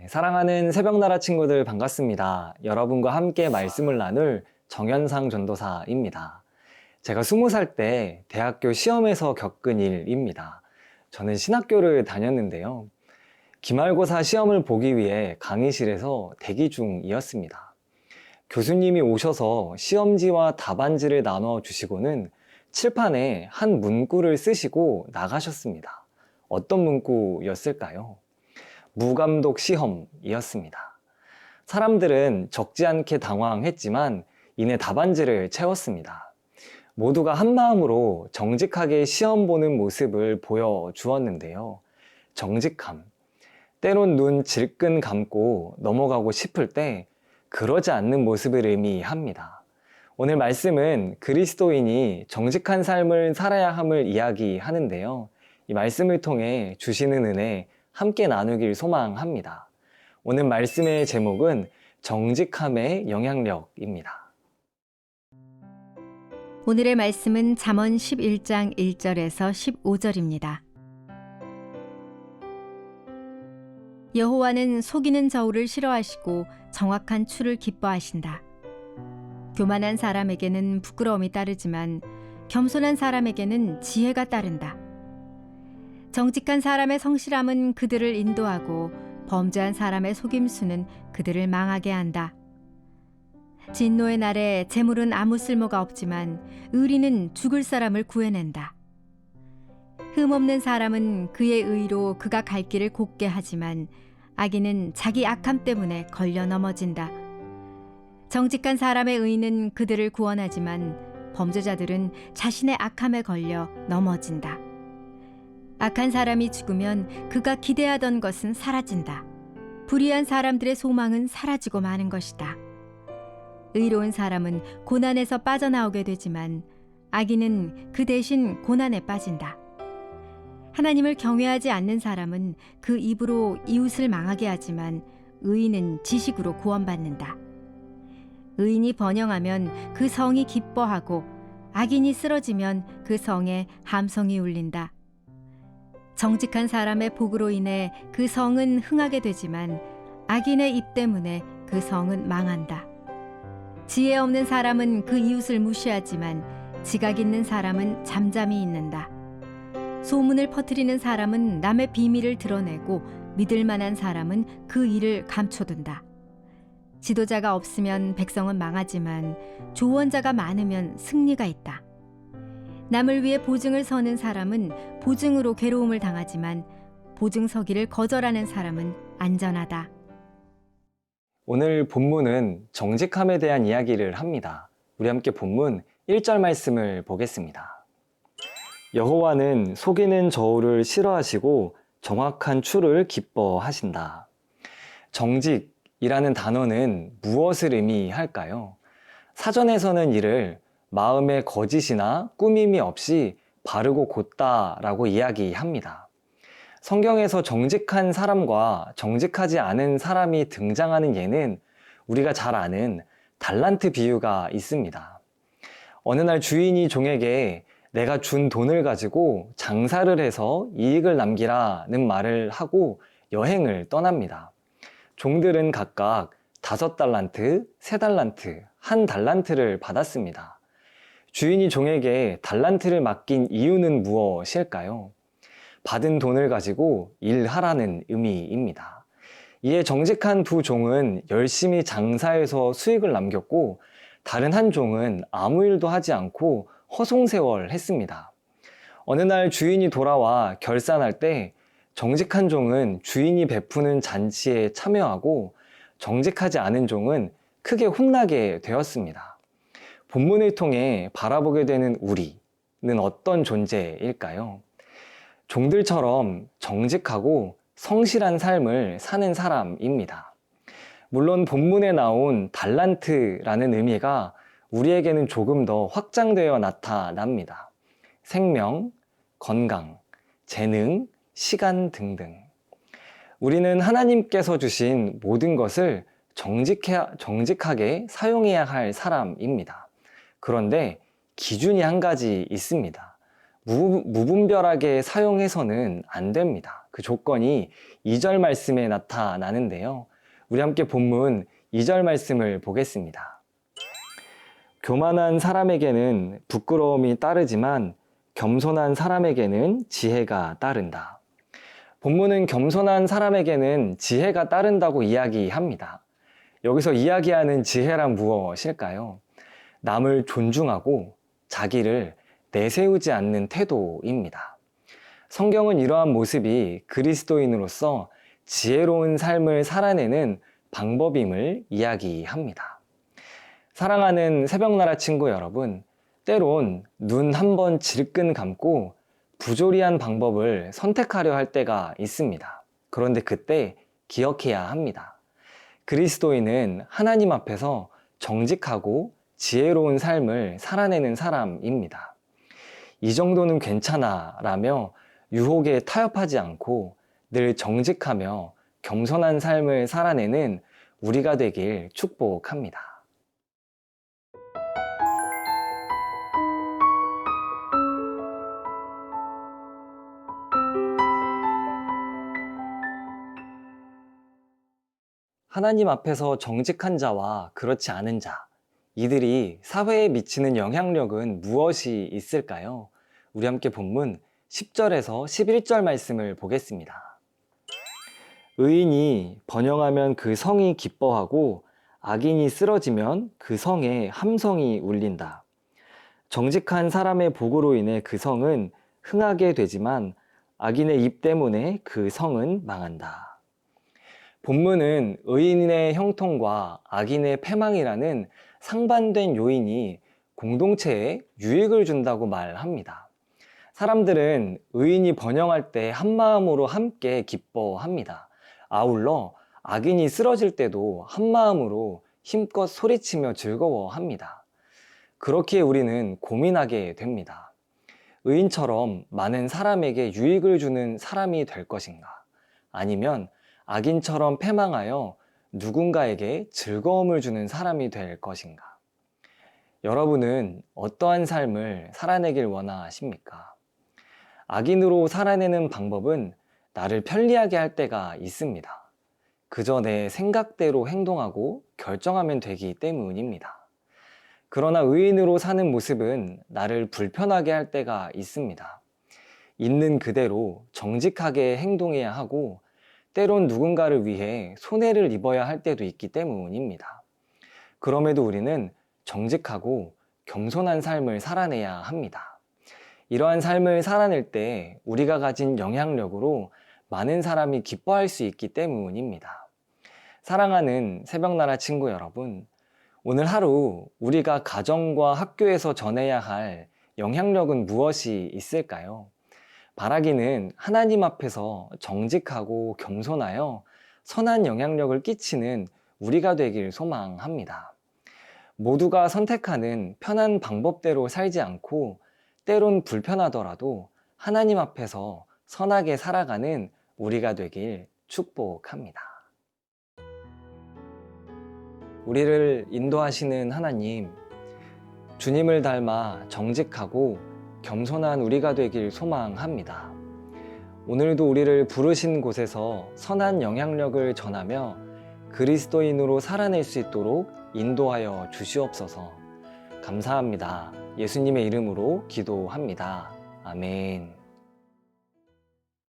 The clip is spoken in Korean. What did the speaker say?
사랑하는 새벽나라 친구들 반갑습니다. 여러분과 함께 말씀을 나눌 정현상 전도사입니다. 제가 20살 때 대학교 시험에서 겪은 일입니다. 저는 신학교를 다녔는데요. 기말고사 시험을 보기 위해 강의실에서 대기 중이었습니다. 교수님이 오셔서 시험지와 답안지를 나눠 주시고는 칠판에 한 문구를 쓰시고 나가셨습니다. 어떤 문구였을까요? 무감독 시험이었습니다. 사람들은 적지 않게 당황했지만 이내 답안지를 채웠습니다. 모두가 한마음으로 정직하게 시험 보는 모습을 보여주었는데요. 정직함. 때론 눈 질끈 감고 넘어가고 싶을 때 그러지 않는 모습을 의미합니다. 오늘 말씀은 그리스도인이 정직한 삶을 살아야 함을 이야기하는데요. 이 말씀을 통해 주시는 은혜 함께 나누길 소망합니다. 오늘 말씀의 제목은 정직함의 영향력입니다. 오늘의 말씀은 잠언 11장 1절에서 15절입니다. 여호와는 속이는 저울을 싫어하시고 정확한 추를 기뻐하신다. 교만한 사람에게는 부끄러움이 따르지만 겸손한 사람에게는 지혜가 따른다. 정직한 사람의 성실함은 그들을 인도하고 범죄한 사람의 속임수는 그들을 망하게 한다. 진노의 날에 재물은 아무 쓸모가 없지만 의리는 죽을 사람을 구해낸다. 흠없는 사람은 그의 의로 그가 갈 길을 곱게 하지만 악인은 자기 악함 때문에 걸려 넘어진다. 정직한 사람의 의는 그들을 구원하지만 범죄자들은 자신의 악함에 걸려 넘어진다. 악한 사람이 죽으면 그가 기대하던 것은 사라진다. 불의한 사람들의 소망은 사라지고 마는 것이다. 의로운 사람은 고난에서 빠져나오게 되지만 악인은 그 대신 고난에 빠진다. 하나님을 경외하지 않는 사람은 그 입으로 이웃을 망하게 하지만 의인은 지식으로 구원받는다. 의인이 번영하면 그 성이 기뻐하고 악인이 쓰러지면 그 성에 함성이 울린다. 정직한 사람의 복으로 인해 그 성은 흥하게 되지만 악인의 입 때문에 그 성은 망한다. 지혜 없는 사람은 그 이웃을 무시하지만 지각 있는 사람은 잠잠히 있는다. 소문을 퍼뜨리는 사람은 남의 비밀을 드러내고 믿을 만한 사람은 그 일을 감춰둔다. 지도자가 없으면 백성은 망하지만 조언자가 많으면 승리가 있다. 남을 위해 보증을 서는 사람은 보증으로 괴로움을 당하지만 보증 서기를 거절하는 사람은 안전하다. 오늘 본문은 정직함에 대한 이야기를 합니다. 우리 함께 본문 1절 말씀을 보겠습니다. 여호와는 속이는 저울을 싫어하시고 정확한 추를 기뻐하신다. 정직이라는 단어는 무엇을 의미할까요? 사전에서는 이를 마음의 거짓이나 꾸밈이 없이 바르고 곧다라고 이야기합니다. 성경에서 정직한 사람과 정직하지 않은 사람이 등장하는 예는 우리가 잘 아는 달란트 비유가 있습니다. 어느 날 주인이 종에게 내가 준 돈을 가지고 장사를 해서 이익을 남기라는 말을 하고 여행을 떠납니다. 종들은 각각 5달란트, 3달란트, 1달란트를 받았습니다. 주인이 종에게 달란트를 맡긴 이유는 무엇일까요? 받은 돈을 가지고 일하라는 의미입니다. 이에 정직한 두 종은 열심히 장사해서 수익을 남겼고 다른 한 종은 아무 일도 하지 않고 허송세월했습니다. 어느 날 주인이 돌아와 결산할 때 정직한 종은 주인이 베푸는 잔치에 참여하고 정직하지 않은 종은 크게 혼나게 되었습니다. 본문을 통해 바라보게 되는 우리는 어떤 존재일까요? 종들처럼 정직하고 성실한 삶을 사는 사람입니다. 물론 본문에 나온 달란트라는 의미가 우리에게는 조금 더 확장되어 나타납니다. 생명, 건강, 재능, 시간 등등. 우리는 하나님께서 주신 모든 것을 정직하게 사용해야 할 사람입니다. 그런데 기준이 한 가지 있습니다. 무분별하게 사용해서는 안 됩니다. 그 조건이 2절 말씀에 나타나는데요. 우리 함께 본문 2절 말씀을 보겠습니다. 교만한 사람에게는 부끄러움이 따르지만 겸손한 사람에게는 지혜가 따른다. 본문은 겸손한 사람에게는 지혜가 따른다고 이야기합니다. 여기서 이야기하는 지혜란 무엇일까요? 남을 존중하고 자기를 내세우지 않는 태도입니다. 성경은 이러한 모습이 그리스도인으로서 지혜로운 삶을 살아내는 방법임을 이야기합니다. 사랑하는 새벽나라 친구 여러분, 때론 눈 한 번 질끈 감고 부조리한 방법을 선택하려 할 때가 있습니다. 그런데 그때 기억해야 합니다. 그리스도인은 하나님 앞에서 정직하고 지혜로운 삶을 살아내는 사람입니다. 이 정도는 괜찮아 라며 유혹에 타협하지 않고 늘 정직하며 겸손한 삶을 살아내는 우리가 되길 축복합니다. 하나님 앞에서 정직한 자와 그렇지 않은 자, 이들이 사회에 미치는 영향력은 무엇이 있을까요? 우리 함께 본문 10절에서 11절 말씀을 보겠습니다. 의인이 번영하면 그 성이 기뻐하고 악인이 쓰러지면 그 성에 함성이 울린다. 정직한 사람의 복으로 인해 그 성은 흥하게 되지만 악인의 입 때문에 그 성은 망한다. 본문은 의인의 형통과 악인의 패망이라는 상반된 요인이 공동체에 유익을 준다고 말합니다. 사람들은 의인이 번영할 때 한마음으로 함께 기뻐합니다. 아울러 악인이 쓰러질 때도 한마음으로 힘껏 소리치며 즐거워합니다. 그렇기에 우리는 고민하게 됩니다. 의인처럼 많은 사람에게 유익을 주는 사람이 될 것인가? 아니면 악인처럼 패망하여 누군가에게 즐거움을 주는 사람이 될 것인가? 여러분은 어떠한 삶을 살아내길 원하십니까? 악인으로 살아내는 방법은 나를 편리하게 할 때가 있습니다. 그저 내 생각대로 행동하고 결정하면 되기 때문입니다. 그러나 의인으로 사는 모습은 나를 불편하게 할 때가 있습니다. 있는 그대로 정직하게 행동해야 하고 때론 누군가를 위해 손해를 입어야 할 때도 있기 때문입니다. 그럼에도 우리는 정직하고 겸손한 삶을 살아내야 합니다. 이러한 삶을 살아낼 때 우리가 가진 영향력으로 많은 사람이 기뻐할 수 있기 때문입니다. 사랑하는 새벽나라 친구 여러분, 오늘 하루 우리가 가정과 학교에서 전해야 할 영향력은 무엇이 있을까요? 바라기는 하나님 앞에서 정직하고 겸손하여 선한 영향력을 끼치는 우리가 되길 소망합니다. 모두가 선택하는 편한 방법대로 살지 않고 때론 불편하더라도 하나님 앞에서 선하게 살아가는 우리가 되길 축복합니다. 우리를 인도하시는 하나님, 주님을 닮아 정직하고 겸손한 우리가 되길 소망합니다. 오늘도 우리를 부르신 곳에서 선한 영향력을 전하며 그리스도인으로 살아낼 수 있도록 인도하여 주시옵소서. 감사합니다. 예수님의 이름으로 기도합니다. 아멘.